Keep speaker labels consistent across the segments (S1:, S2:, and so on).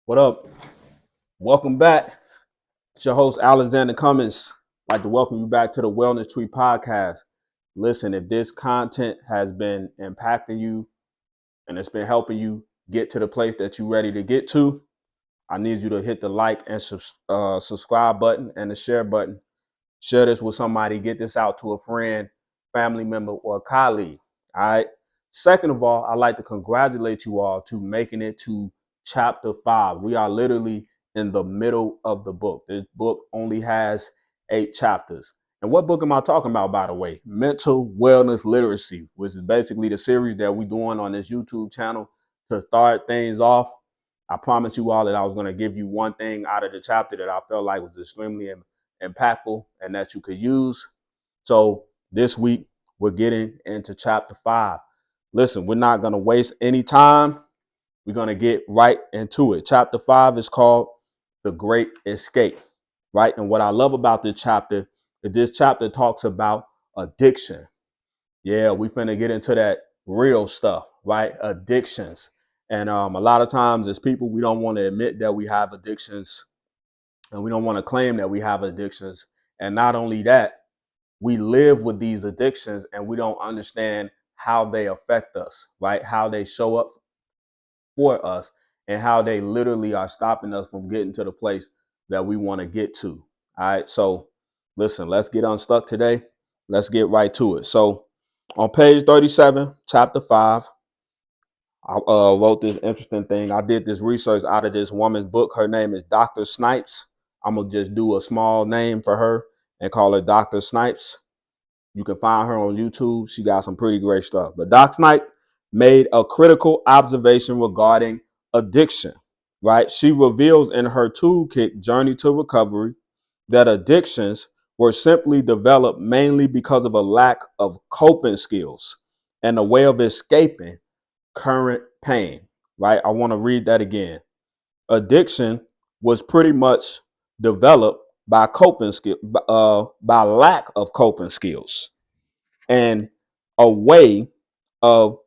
S1: What up? Welcome back. It's your host, Alexander Cummins. I'd like to welcome you back to the Wellness Tree Podcast. Listen, if this content has been impacting you and it's been helping you get to the place that you're ready to get to, I need you to hit the like and subscribe button and the share button. Share this with somebody. Get this out to a friend, family member, or a colleague. All right. Second of all, I'd like to congratulate you all to making it to chapter 5. We are literally in the middle of the book. This book only has 8 chapters. And what book am I talking about, by the way? Mental Wellness Literacy, which is basically the series that we're doing on this YouTube channel to start things off. I promised you all that I was going to give you one thing out of the chapter that I felt like was extremely impactful and that you could use. So this week we're getting into chapter 5. Listen, we're not going to waste any time. We're going to get right into it. Chapter 5 is called The Great Escape, right? And what I love about this chapter is this chapter talks about addiction. Yeah, we finna get into that real stuff, right? Addictions. And a lot of times as people, we don't want to admit that we have addictions and we don't want to claim that we have addictions. And not only that, we live with these addictions and we don't understand how they affect us, right? How they show up for us and how they literally are stopping us from getting to the place that we want to get to. All right. So listen, let's get unstuck today. Let's get right to it. So on page 37, chapter 5, I wrote this interesting thing. I did this research out of this woman's book. Her name is Dr. Snipes. I'm going to just do a small name for her and call her Dr. Snipes. You can find her on YouTube. She got some pretty great stuff. But Doc Snipe made a critical observation regarding addiction, right? She reveals in her toolkit, Journey to Recovery, that addictions were simply developed mainly because of a lack of coping skills and a way of escaping current pain, right? I want to read that again. Addiction was pretty much developed by coping skill, by lack of coping skills and a way of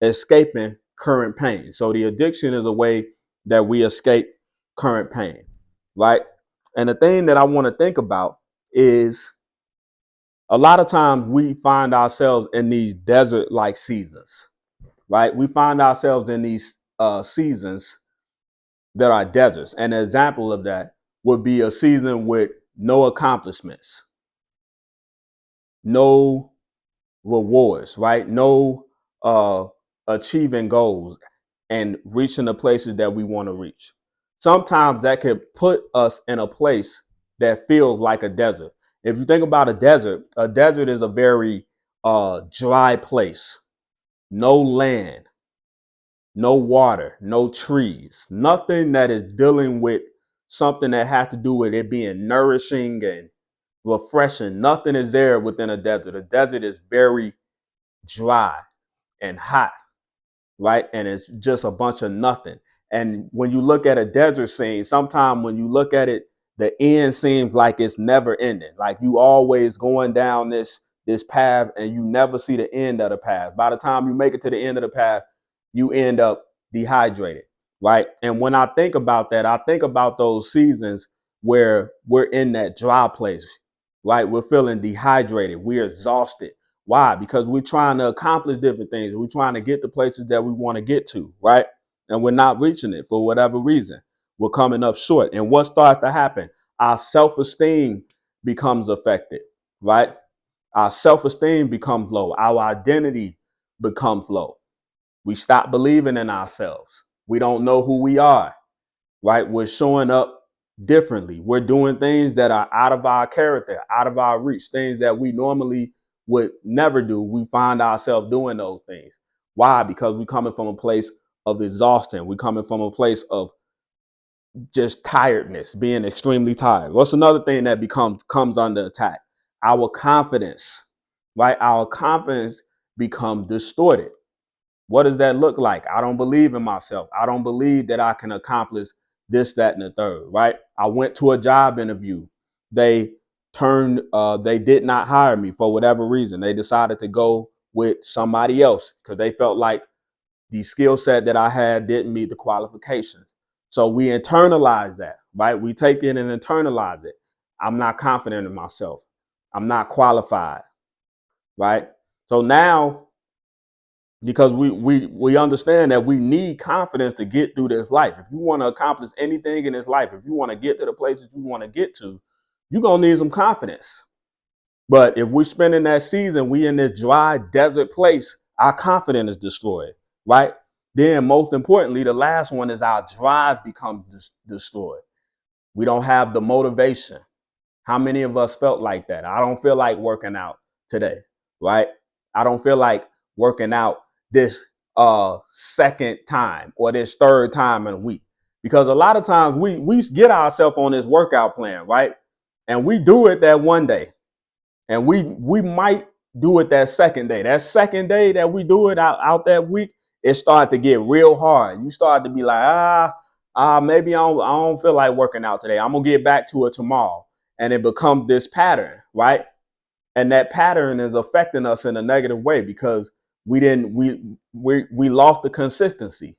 S1: escaping current pain. So the addiction is a way that we escape current pain, right? And the thing that I want to think about is a lot of times we find ourselves in these desert-like seasons, right? We find ourselves in these seasons that are deserts. And an example of that would be a season with no accomplishments, no rewards, right? No achieving goals and reaching the places that we want to reach. Sometimes that could put us in a place that feels like a desert. If you think about a desert is a very dry place. No land, no water, no trees, nothing that is dealing with something that has to do with it being nourishing and refreshing. Nothing is there within a desert. A desert is very dry and hot, right? And it's just a bunch of nothing. And when you look at a desert scene, sometimes when you look at it, the end seems like it's never ending. Like you always going down this path and you never see the end of the path. By the time you make it to the end of the path, you end up dehydrated, right? And when I think about that, I think about those seasons where we're in that dry place, right? We're feeling dehydrated, we're exhausted. Why? Because we're trying to accomplish different things. We're trying to get the places that we want to get to, right? And we're not reaching it for whatever reason. We're coming up short. And what starts to happen? Our self-esteem becomes affected, right? Our self-esteem becomes low. Our identity becomes low. We stop believing in ourselves. We don't know who we are, right? We're showing up differently. We're doing things that are out of our character, out of our reach, things that we normally would never do. We find ourselves doing those things. Why? Because we're coming from a place of exhaustion. We're coming from a place of just tiredness, being extremely tired. What's another thing that comes under attack? Our confidence, right? Our confidence becomes distorted. What does that look like? I don't believe in myself. I don't believe that I can accomplish this, that, and the third, right? I went to a job interview. They they did not hire me for whatever reason. They decided to go with somebody else because they felt like the skill set that I had didn't meet the qualifications. So we internalize that, right? We take it and internalize it. I'm not confident in myself. I'm not qualified, right? So now, because we understand that we need confidence to get through this life. If you want to accomplish anything in this life, if you want to get to the places you want to get to, you're gonna need some confidence. But if we're spending that season, we in this dry desert place, our confidence is destroyed, right? Then most importantly, the last one is our drive becomes destroyed. We don't have the motivation. How many of us felt like that? I don't feel like working out today, right? I don't feel like working out this second time or this third time in a week. Because a lot of times we get ourselves on this workout plan, right? And we do it that one day. And we might do it that second day. That second day that we do it out that week, it started to get real hard. You start to be like, maybe I don't feel like working out today. I'm gonna get back to it tomorrow. And it becomes this pattern, right? And that pattern is affecting us in a negative way because we lost the consistency.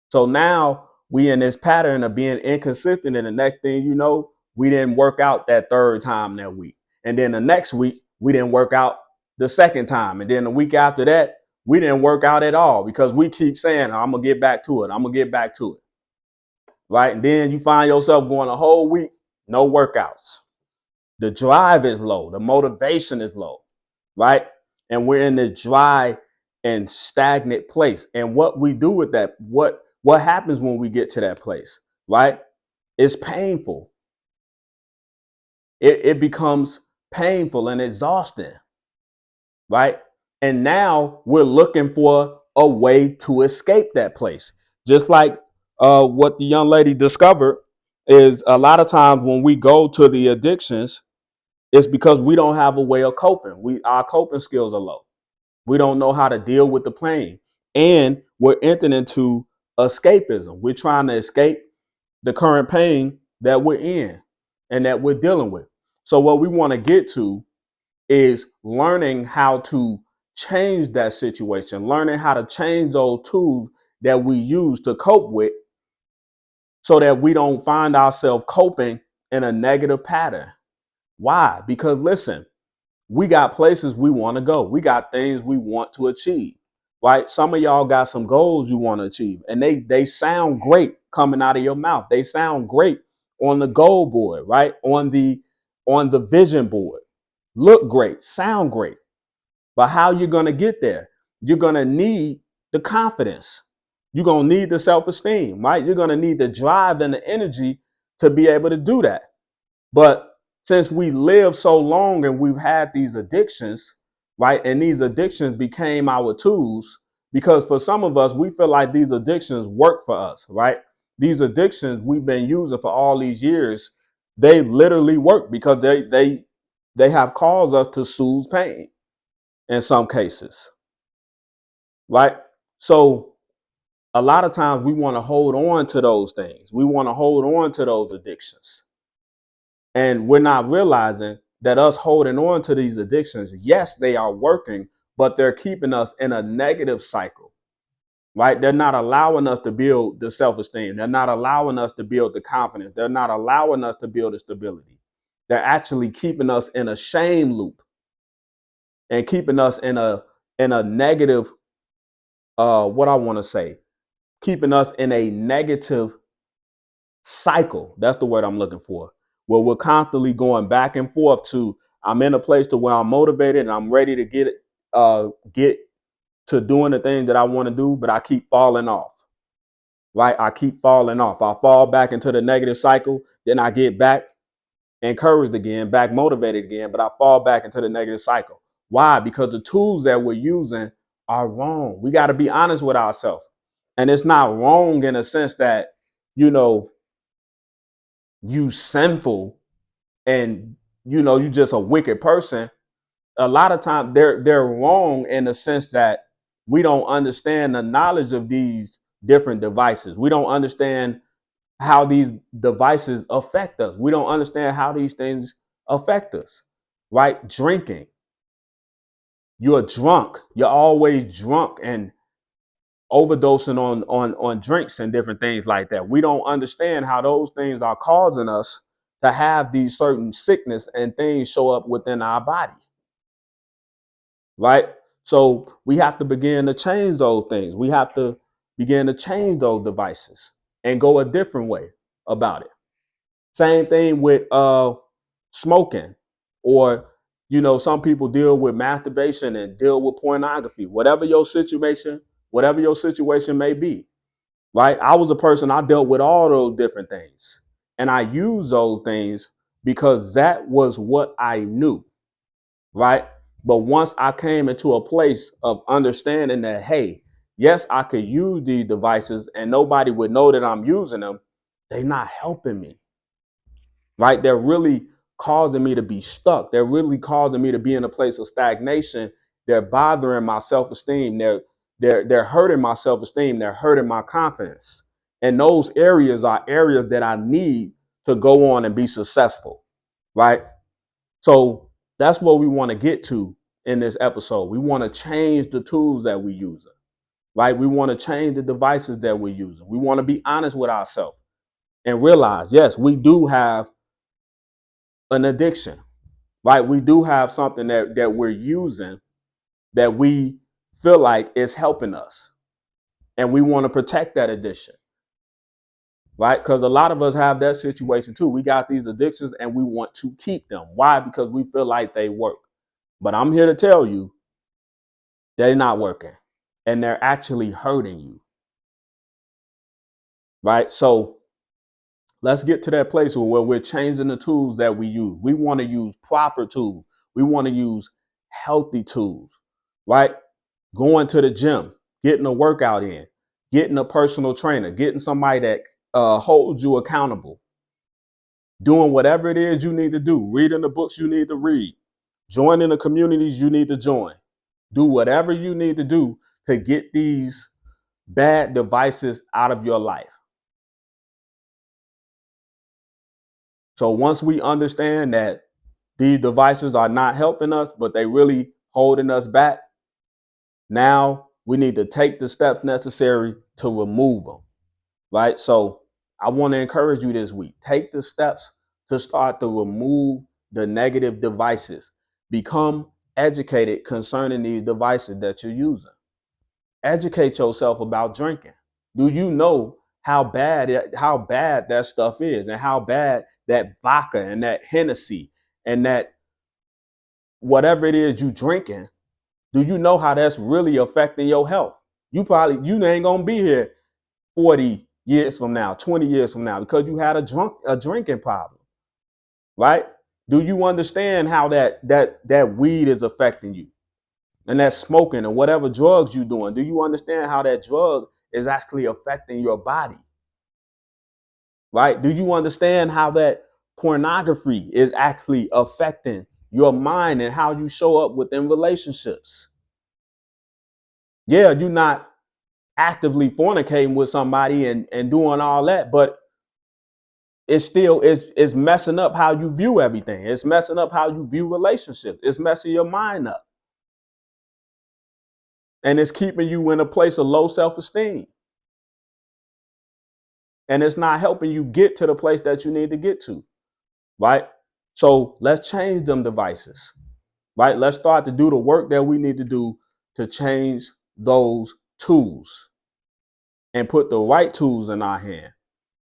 S1: So now we in this pattern of being inconsistent, and the next thing you know, we didn't work out that third time that week. And then the next week, we didn't work out the second time. And then the week after that, we didn't work out at all because we keep saying, I'm gonna get back to it. I'm gonna get back to it. Right. And then you find yourself going a whole week, no workouts. The drive is low, the motivation is low, right? And we're in this dry and stagnant place. And what we do with that, what happens when we get to that place, right? It's painful. It becomes painful and exhausting, right? And now we're looking for a way to escape that place. Just like what the young lady discovered is a lot of times when we go to the addictions, it's because we don't have a way of coping. Our coping skills are low. We don't know how to deal with the pain. And we're entering into escapism. We're trying to escape the current pain that we're in and that we're dealing with. So what we want to get to is learning how to change that situation, learning how to change those tools that we use to cope with so that we don't find ourselves coping in a negative pattern. Why? Because listen, we got places we want to go. We got things we want to achieve, right? Some of y'all got some goals you want to achieve, and they sound great coming out of your mouth. They sound great on the goal board, right? On the vision board. Look great, sound great. But how you're going to get there? You're going to need the confidence. You're going to need the self-esteem, right? You're going to need the drive and the energy to be able to do that. But since we live so long and we've had these addictions, right? And these addictions became our tools because for some of us, we feel like these addictions work for us, right? These addictions we've been using for all these years, they literally work because they have caused us to soothe pain in some cases, right? So a lot of times we want to hold on to those things. We want to hold on to those addictions. And we're not realizing that us holding on to these addictions, yes, they are working, but they're keeping us in a negative cycle, right? They're not allowing us to build the self esteem. They're not allowing us to build the confidence. They're not allowing us to build the stability. They're actually keeping us in a shame loop and keeping us in a negative, what I want to say, keeping us in a negative cycle. That's the word I'm looking for. Where we're constantly going back and forth to I'm in a place to where I'm motivated and I'm ready to get to doing the things that I want to do, but I keep falling off. Right? I keep falling off. I fall back into the negative cycle, then I get back encouraged again, back motivated again, but I fall back into the negative cycle. Why? Because the tools that we're using are wrong. We got to be honest with ourselves. And it's not wrong in a sense that, you know, you sinful and you just a wicked person. A lot of times they're wrong in the sense that we don't understand the knowledge of these different devices. We don't understand how these devices affect us. We don't understand how these things affect us. Right? Drinking. You're drunk. You're always drunk, and overdosing on drinks and different things like that. We don't understand how those things are causing us to have these certain sickness and things show up within our body. Right? So we have to begin to change those things. We have to begin to change those devices and go a different way about it. Same thing with smoking, or some people deal with masturbation and deal with pornography. Whatever your situation may be, right? I was a person, I dealt with all those different things, and I used those things because that was what I knew, right? But once I came into a place of understanding that, hey, yes, I could use these devices and nobody would know that I'm using them, they're not helping me, right? They're really causing me to be stuck. They're really causing me to be in a place of stagnation. They're bothering my self-esteem. They're hurting my self-esteem. They're hurting my confidence. And those areas are areas that I need to go on and be successful, right? So that's what we want to get to in this episode. We want to change the tools that we use, right? We want to change the devices that we're using. We want to be honest with ourselves and realize, yes, we do have an addiction, right? We do have something that we're using that we feel like is helping us, and we want to protect that addiction, right? Because a lot of us have that situation too. We got these addictions and we want to keep them. Why? Because we feel like they work. But I'm here to tell you, they're not working, and they're actually hurting you, right? So let's get to that place where we're changing the tools that we use. We want to use proper tools. We want to use healthy tools, right? Going to the gym, getting a workout in, getting a personal trainer, getting somebody that holds you accountable, doing whatever it is you need to do, reading the books you need to read, joining the communities you need to join. Do whatever you need to do to get these bad devices out of your life. So once we understand that these devices are not helping us, but they really holding us back, now we need to take the steps necessary to remove them, right? So I want to encourage you this week. Take the steps to start to remove the negative devices. Become educated concerning these devices that you're using. Educate yourself about drinking. Do you know how bad that stuff is, and how bad that vodka and that Hennessy and that whatever it is you drinking, do you know how that's really affecting your health? You ain't gonna be here 40 years from now, 20 years from now, because you had a drinking problem, right? Do you understand how that weed is affecting you, and that smoking and whatever drugs you're doing? Do you understand how that drug is actually affecting your body, right? Do you understand how that pornography is actually affecting your mind and how you show up within relationships? Yeah, you're not actively fornicating with somebody and doing all that, but it's still is messing up how you view everything. It's messing up how you view relationships. It's messing your mind up. And it's keeping you in a place of low self-esteem. And it's not helping you get to the place that you need to get to. Right? So let's change them devices. Right? Let's start to do the work that we need to do to change those tools and put the right tools in our hand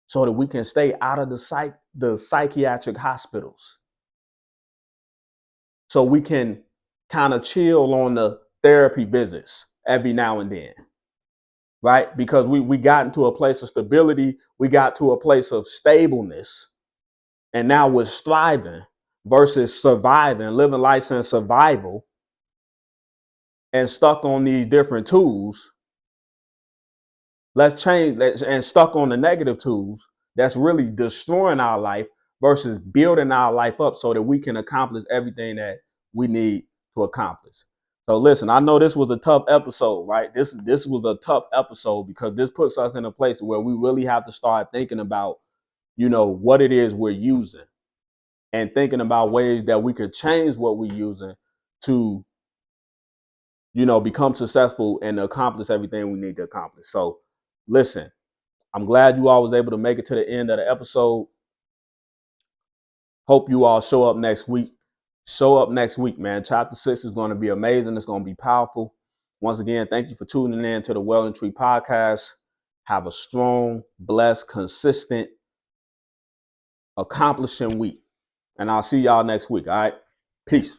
S1: so that we can stay out of the psychiatric hospitals. So we can kind of chill on the therapy visits every now and then, right? Because we got into a place of stability, we got to a place of stableness, and now we're striving versus surviving, living life in survival and stuck on these different tools. Let's change and stuck on the negative tools that's really destroying our life versus building our life up so that we can accomplish everything that we need to accomplish. So listen, I know this was a tough episode, right? This was a tough episode because this puts us in a place where we really have to start thinking about, what it is we're using, and thinking about ways that we could change what we're using to become successful and accomplish everything we need to accomplish. So listen, I'm glad you all was able to make it to the end of the episode. Hope you all show up next week. Show up next week, man. Chapter 6 is going to be amazing. It's going to be powerful. Once again, thank you for tuning in to the Well and Tree podcast. Have a strong, blessed, consistent, accomplishing week. And I'll see y'all next week. All right. Peace.